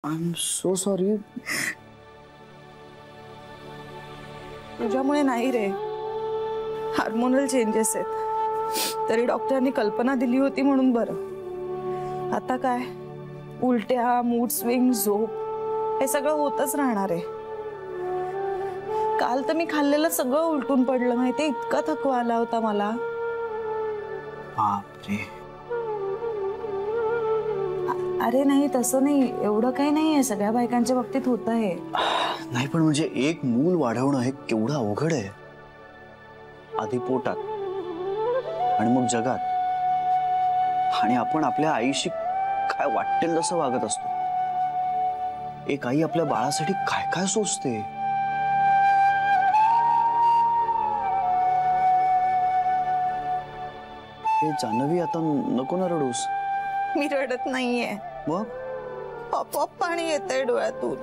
I am so sorry. तुझ्यामुळे नाही रे, hormonal changes आहेत. तरी डॉक्टरांनी कल्पना दिली होती म्हणून बरं. आता काय, उलट्या, मूड स्विंग, झोप हे सगळं होतच राहणार आहे. काल तर मी खाल्लेलं सगळं उलटून पडलं माहिती, इतका थकवा आला होता मला. बापरे. अरे नाही, तसं नाही, एवढं काही नाहीये, सगळ्या बायकांच्या बाबतीत होत आहे. नाही पण म्हणजे एक मूल वाढवणं हे केवढं अवघड आहे. आधी पोटात आणि मग जगात, आणि आपण आपल्या आईशी काय वाटेल तसं वागत असतो. एक आई आपल्या बाळासाठी काय काय सोचते. हे जान्हवी, आता नको ना रडूस. मी रडत नाहीये, मग आपोआप पाणी येतंय डोळ्यातून.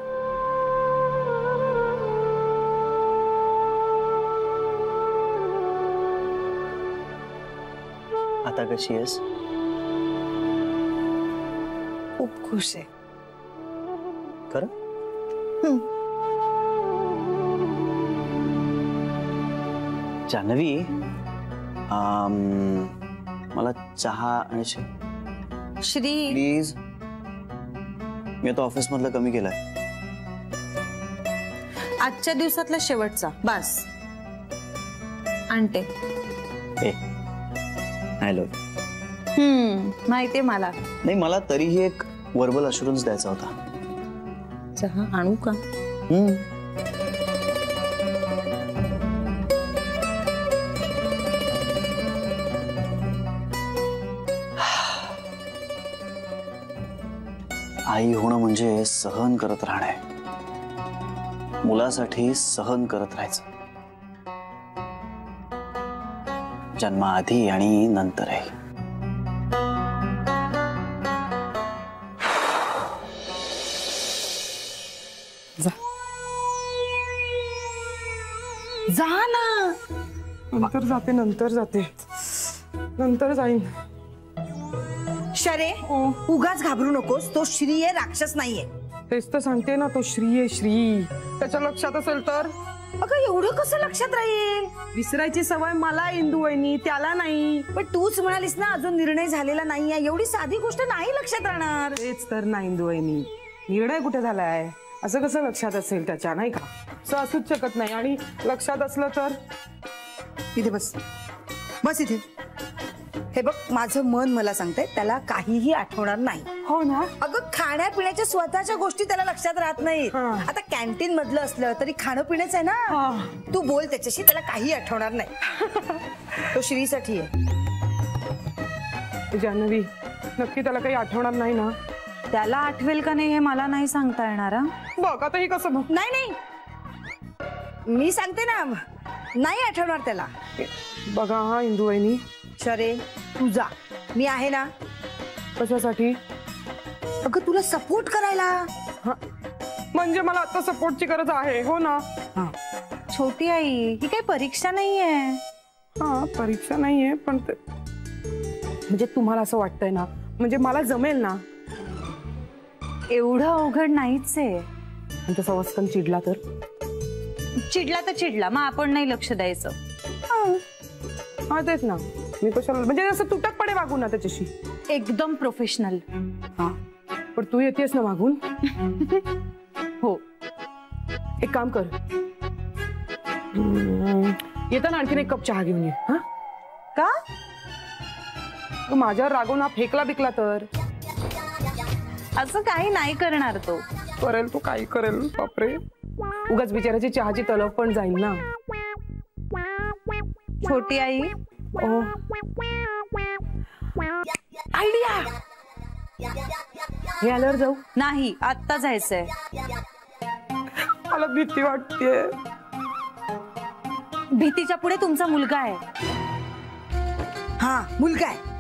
आता कशी आहेस? खूप खुश आहे. खरं? जान्हवी, मला चहा आणि श्री प्लीज. मी आता ऑफिस मधलं कमी केलंय. आजच्या दिवसातला शेवटचा बस आणते. I love. माहितीये मला. नाही, मला तरीही एक वर्बल अश्युरन्स द्यायचा होता. चहा आणू का? आई होणं म्हणजे सहन करत राहणे. मुलासाठी सहन करत राहायचं, जन्माआधी आणि नंतरही. जा जा ना. नंतर जाते, नंतर जाते, नंतर जाईन. शरे, उगाच घाबरू नकोस. तो श्री आहे, राक्षस नाहीये. तेच तर सांगते ना, तो श्री आहे. श्री त्याच्या लक्षात असेल तर. अगं एवढं कसं लक्षात राहील? विसरायची सवय मला इंदू वहिनी, त्याला नाही. पण तूच म्हणालीस ना अजून निर्णय झालेला नाहीये. एवढी साधी गोष्ट नाही लक्षात राहणार. तेच तर ना इंदू वहिनी, निर्णय कुठे झालाय? असं कसं लक्षात असेल त्याच्या, नाही का? असं असूच शकत नाही. आणि लक्षात असलं तर. इथे बस, बस इथे. हे बघ, माझं मन मला सांगतंय त्याला काहीही आठवणार नाही. हो ना? अगं खाण्यापिण्याच्या स्वतःच्या गोष्टी त्याला लक्षात राहत नाही. आता कॅन्टीन मधलं असलं तरी खाणं पिणंच आहे ना. तू बोल त्याच्याशी, त्याला काही आठवणार नाही. तो श्रीसाठी आहे. जान्हवी, नक्की त्याला काही आठवणार नाही ना? त्याला आठवेल का नाही हे मला नाही सांगता येणार. बघ आता हे कसं. नाही नाही, मी सांगते ना, नाही आठवणार त्याला. बघा हा इंदू वहिनी. शरे, तू जा, मी आहे ना. कशासाठी? अगं तुला सपोर्ट करायला. म्हणजे मला आता सपोर्टची गरज आहे. हो ना? छोटी आई, ही काही परीक्षा नाहीये. हा, परीक्षा नाहीये, पण म्हणजे तुम्हाला असं वाटतंय ना, म्हणजे मला जमेल ना? एवढं अवघड नाहीच आहे. आणि तसा वस्कन चिडला तर? चिडला तर चिडला, मग आपण नाही लक्ष द्यायचं. हा तेच ना. मी कशाला, म्हणजे असं तुटकपणे वागू ना त्याच्याशी. एकदम प्रोफेशनल. हा, पण तू येतेस ना मागून. हो, एक काम कर, येताना आणखीन एक कप चहा घेऊन ये. हा का? माझ्यावर रागवून हा फेकला बिकला तर? असं काही नाही करणार तो. करेल तो, काही करेल. बापरे, उगाच बिचाराची चहाची तलफ पण जाईल ना. छोटी आई, आयडिया. हे आल्यावर जाऊ? नाही, आत्ता जायचंय. मला भीती वाटतेय. भीतीच्या पुढे तुमचा मुलगा आहे. हा, मुलगा आहे.